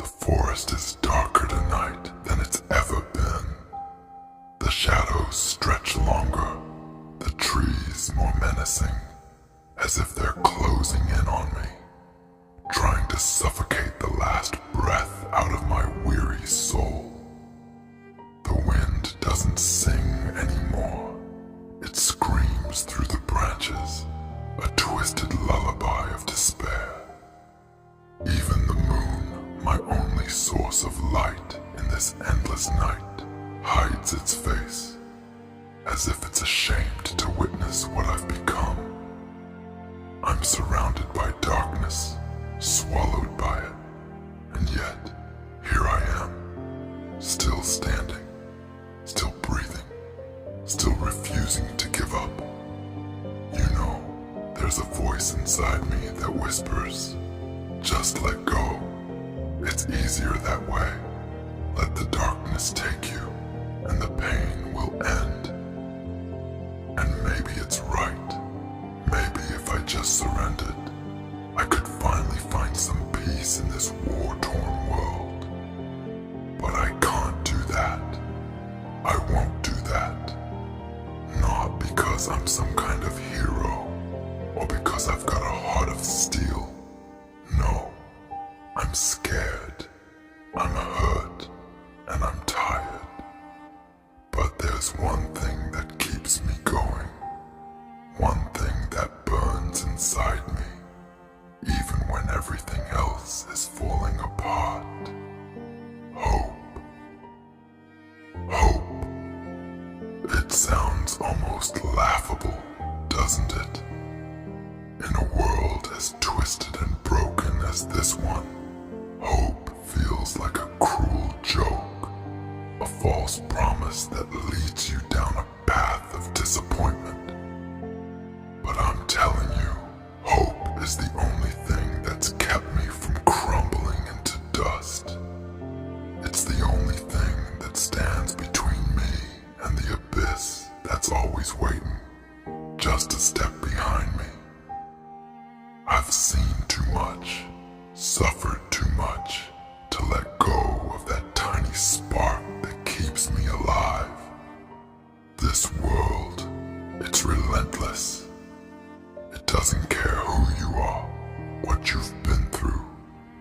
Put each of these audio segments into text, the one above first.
forest is darker tonight than it's ever been. The shadows stretch longer, the trees more menacing, as if they're closing in on me, trying to suffocate the last breath out of my weary soul. The wind doesn't sing anymore. It screams through the branches, a twisted lullaby of despair. Even the moon, my only source of light in this endless night, hides its face, as if it's ashamed to witness what I've become. I'm surrounded by darkness, swallowed by it, and yet, here I am, still standing, still breathing, still refusing to give up. You know, there's a voice inside me that whispers, just let go. It's easier that way. Let the darkness take you, and the pain will end. And maybe it's right. Maybe if I just surrendered, I could finally find some peace in this war-torn world. But I can't do that. I won't do that. Not because I'm some kind of hero, or because I've got a heart of steel. No, I'm scared, I'm hurt, and I'm tired. But there's one thing that keeps me going, one thing that burns inside me, even when everything else is falling apart. Hope. Hope. It sounds almost laughable, doesn't it? In a world as twisted and broken as this one, hope feels like a cruel joke, a false promise that leads you down a path of disappointment. But I'm telling you, hope is the only thing that's kept me from crumbling into dust. It's the only thing that stands between me and the abyss that's always waiting, just a step behind me. I've seen too much, suffered too much, to let go of that tiny spark that keeps me alive. This world, it's relentless. It doesn't care who you are, what you've been through,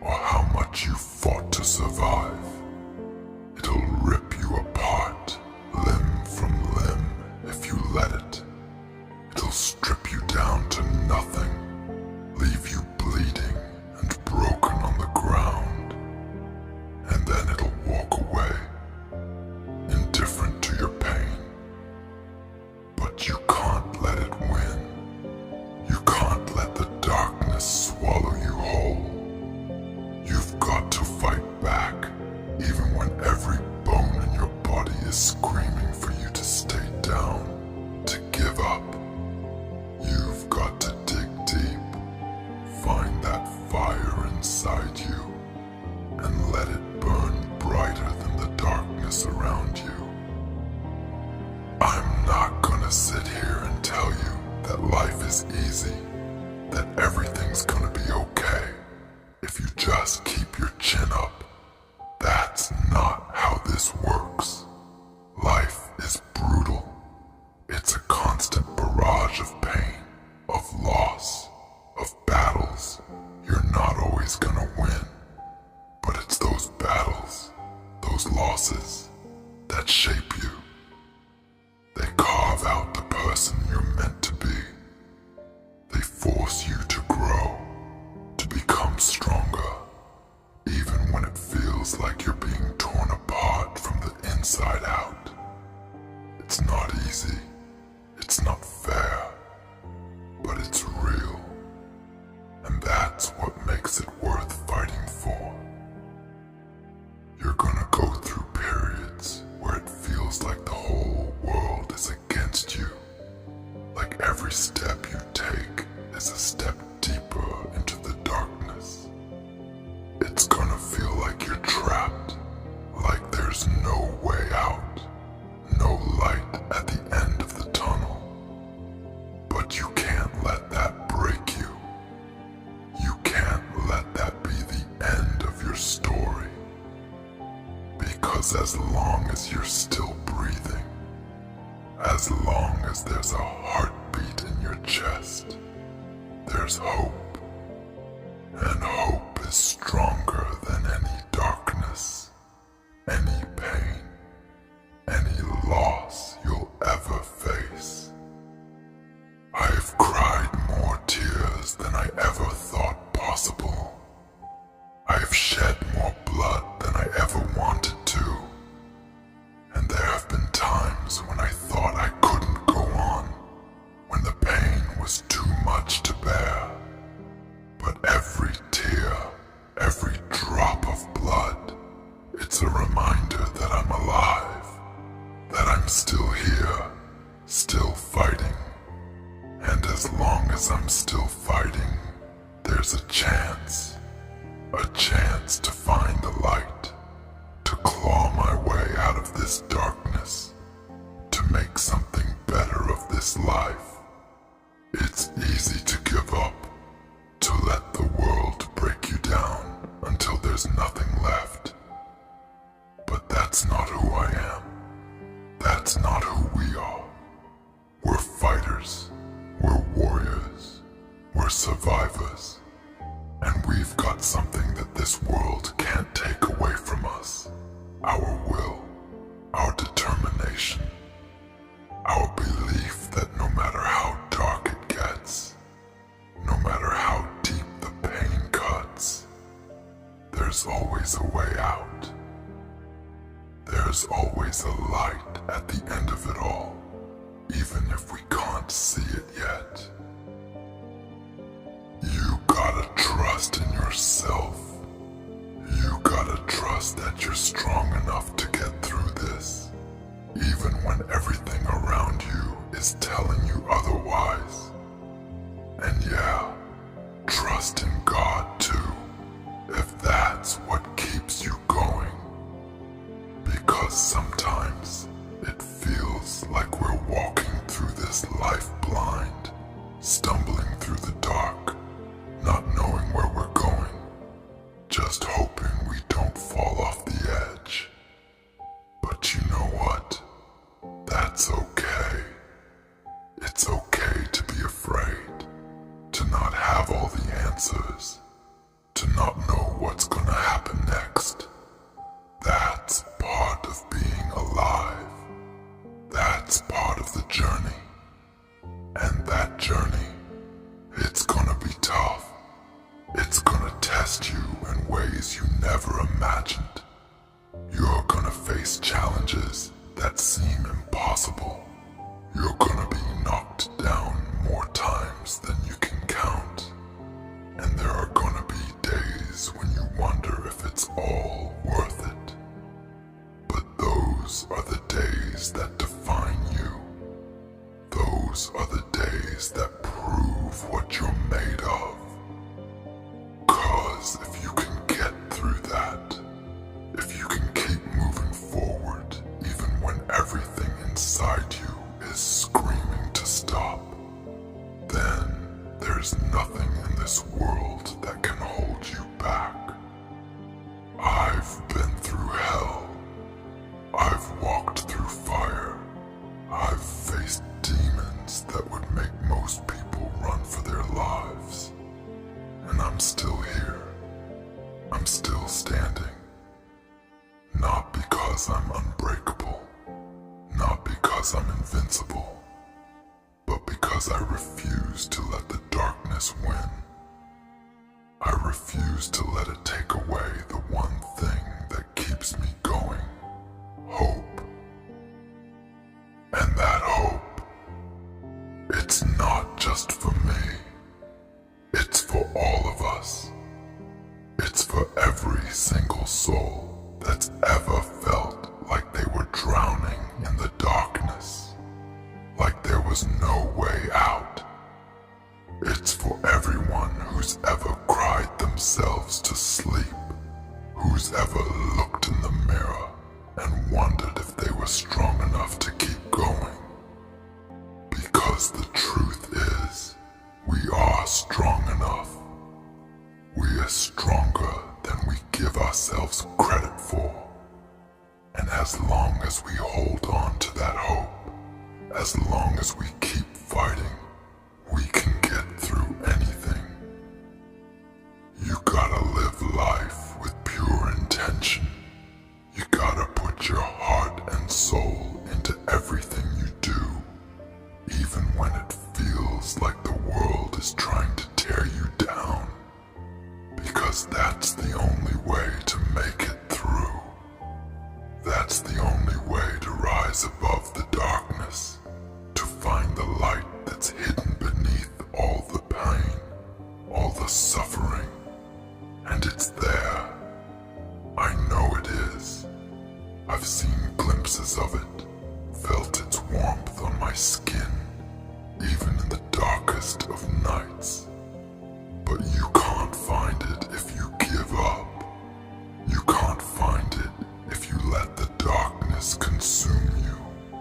or how much you've fought to survive. It'll rip you apart, limb from limb, if you let it. It'll strip you down to nothing, leave you bleeding and broken on the ground, and then it'll walk away, indifferent to your pain. But you can't let it win. You can't let the darkness swallow you whole. You've got to fight back, even when every bone in your body is screaming for you to stay down, to give up. You've got to dig deep, find that fire inside you, and let it burn brighter than the darkness around you. I'm not gonna sit here and tell you that life is easy, that everything's gonna be okay if you just keep your chin up. That's not how this works. Life is brutal. It's a constant barrage of pain, of loss, of battles. You're not always gonna win, but it's those battles, those losses, that shape you. They carve out the person you're meant to be. They force you to grow, to become stronger, even when it feels like you're being torn apart from the inside out. It's not easy, it's not fair, but it's real. And that's what makes it worth fighting for. You're gonna go through periods where it feels like the whole world is against you. Like every step you take is a step deeper into the darkness. It's gonna feel like you're trapped, like there's no way out, no light at the end Because as long as you're still breathing, as long as there's a heartbeat in your chest, there's hope. And hope is stronger than any darkness, any pain, any loss you'll ever face. I've cried more tears than I ever thought possible. I've shed more blood than I ever wanted to. And there have been times when I thought I couldn't go on, when the pain was too much to bear. But every tear, every drop of blood, it's a reminder that I'm alive, that I'm still here, still fighting. And as long as I'm still fighting, there's a chance to find the light, to claw my way out of this darkness, to make something better of this life. It's easy to give up, to let the world break you down until there's nothing left. But that's not who I am. That's not who we are. We're fighters. We're warriors. We're survivors. And we've got something that this world can't take away from us. Our will, our determination, our belief that no matter how dark it gets, no matter how deep the pain cuts, there's always a way out. There's always a light at the end of it all, even if we can't see it yet. You gotta trust in yourself. You gotta trust that you're strong enough to get through this, even when everything around you is telling you otherwise. And yeah, trust in God too, if that's what keeps you going. Because sometimes it feels like we're walking through this life blind, stumbling through the dark, not knowing where we're going, just hoping we don't fall off the edge. But you know what? That's okay. It's okay to be afraid, to not have all the answers, to not know what's gonna happen next. That's part of being alive. That's part of the journey. And that journey, it's gonna be tough. It's gonna test you in ways you never imagined. You're gonna face challenges that seem impossible. You're gonna be knocked down more times than you can count. And there are gonna be days when you wonder if it's all worth it. But those are the days that define you. Those are the days that prove what you're made of. 'Cause if you can get through that, if you can keep moving forward even when everything inside you is screaming to stop, then there's nothing in this world that can hold you back. I've been through hell. I've walked through fire. I've faced demons that would make most people run for their lives. And I'm still here. I'm still standing. Not because I'm unbreakable, not because I'm invincible, but because I refuse to let the darkness win. I refuse to let it take away the one thing that keeps me going: hope. And that hope, it's not just for me. It's for all of us. It's for every single soul that's ever felt like they were drowning in the darkness, like there was no way out. It's for everyone who's ever cried themselves to sleep, who's ever looked in the mirror and wondered if they were strong enough to keep going. Because the truth is, we are strong enough. We are stronger than we give ourselves credit for. And as long as we hold on to that hope, as long as we keep fighting, we can get through anything. You gotta live life with pure intention. You gotta put your heart and soul into everything you do, even when it feels like the world is trying to tear you down, because that's the only way to make it through. That's the only way to rise above the darkness, to find the light that's hidden beneath all the pain, all the suffering. And it's there. I know it is. I've seen glimpses of it, felt its warmth on my skin, even in the darkest of nights. But you can't find it if you give up. You can't find it if you let the darkness consume you.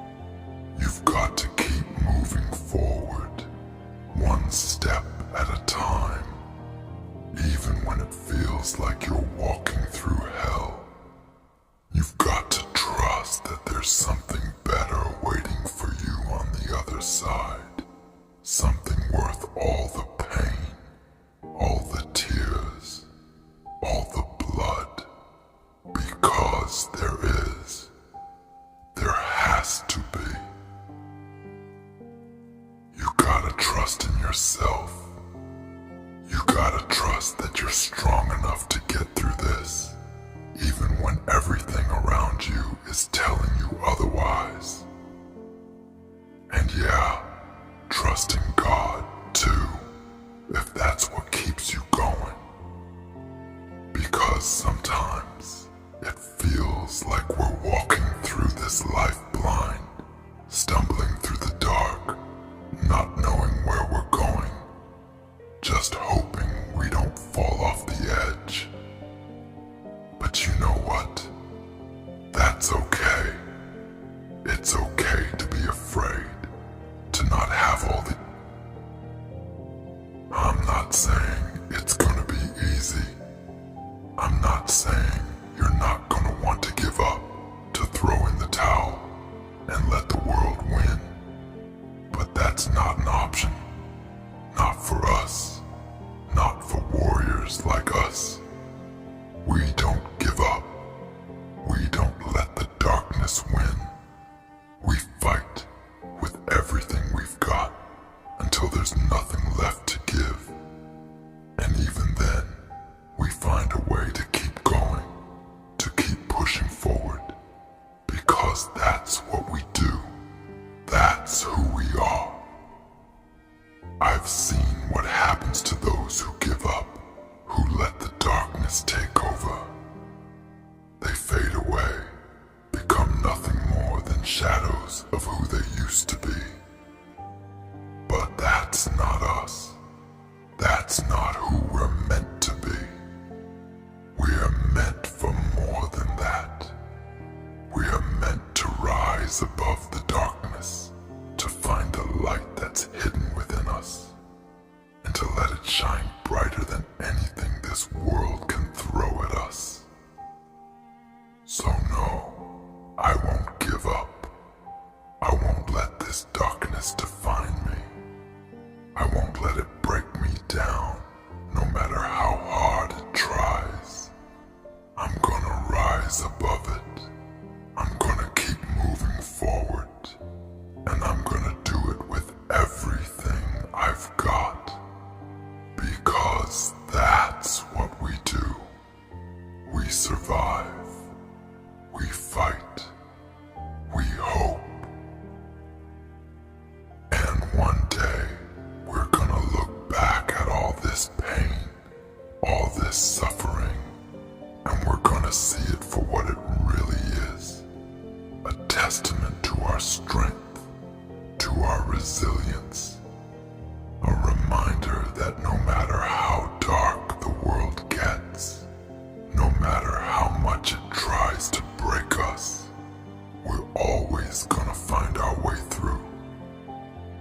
You've got to keep moving forward, one step at a time, even when it feels like you're walking through hell. You've got to trust that there's something better waiting for you on the other side, something worth all the pain, all the tears, all the blood, because there is. There has to be. You gotta trust in yourself. You gotta trust that you're strong enough to get through this, even when everything around you is telling you otherwise. And yeah, trusting God too, if that's what keeps you going. Because sometimes it feels like we're walking through this life blind, stumbling through the dark, not knowing where we're going, just hoping we don't fall off the edge. But you know what? That's okay. It's okay to be afraid, to not have all the... I'm not saying it's gonna be easy. I'm not saying you're not gonna want to give up, to throw in the towel, and let the world win. But that's not an option. Not for us. Not for warriors like us. We don't give up. We don't let the darkness win. We fight with everything we've got until there's nothing left to give. And even then, we find a way to keep going, to keep pushing forward, because that's what we do. That's who we are. I've seen what happens to those who give up, who let the darkness take over. They fade away, become nothing more than shadows of who they used to be. But that's not us. That's not who we're meant to be. We're meant for more than that. We're meant to rise above the darkness, to find a light that's hidden within us, and to let it shine brighter than anything this world can throw at us. So no, I won't give up. I won't let this darkness define me. I won't let it break me down, no matter how hard it tries. I'm gonna rise above it. I'm gonna keep moving forward. And I'm gonna do it with everything I've got. Because that's what we do. We survive. We fight. We hope. And one day, we're gonna look back at all this pain, all this suffering, and we're gonna see it for what it really is. A testament to our strength, to our resilience. A reminder that no matter how dark the world gets, no matter how much it tries to break us, we're always gonna find our way through.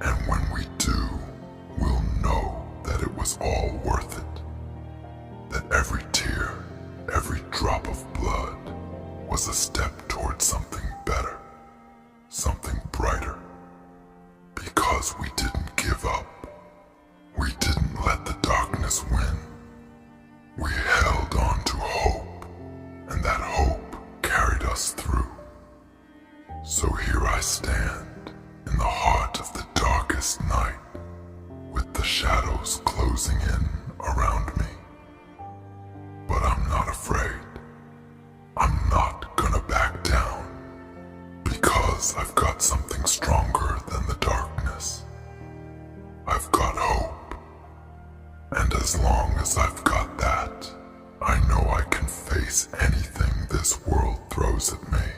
And when we do, we'll know that it was all worth it. That every tear, every drop of blood was a step towards something long as I've got that, I know I can face anything this world throws at me.